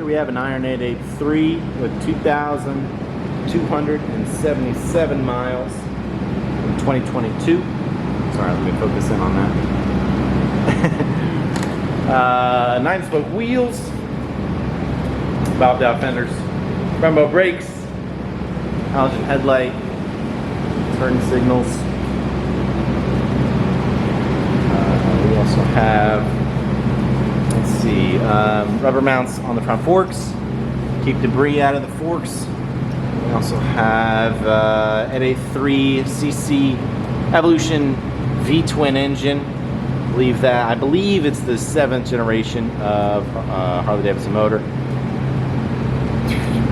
we have an Iron 883 with 2,277 miles in 2022. Sorry, let me focus in on that. 9-spoke wheels, bobbed out fenders, Brembo brakes, halogen headlight, turn signals. We also have, let's see, rubber mounts on the front forks, keep debris out of the forks. We also have an 883cc Evolution V-twin engine. I believe it's the 7th generation of Harley-Davidson motor.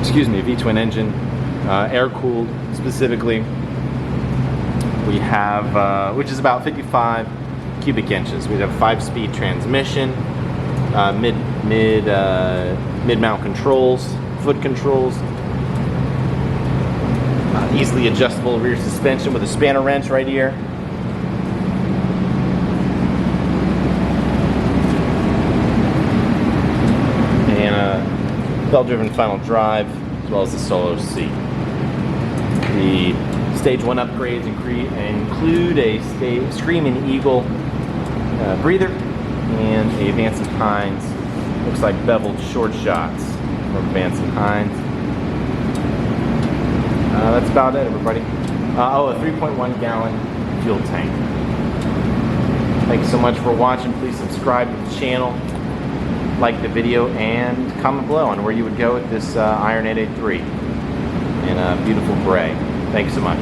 Excuse me, V-twin engine, air-cooled specifically. We have, which is about 55 cubic inches. We have a 5-speed transmission, mid-mount controls, foot controls, easily adjustable rear suspension with a spanner wrench right here. And a belt-driven final drive, as well as the solo seat. The Stage 1 upgrades include a Screamin Eagle breather and a Vance and Hines, looks like beveled short shots from Vance and Hines. That's about it, everybody. Oh, a 3.1 gallon fuel tank. Thanks so much for watching. Please subscribe to the channel, like the video, and comment below on where you would go with this Iron 883 in a beautiful gray. Thanks so much.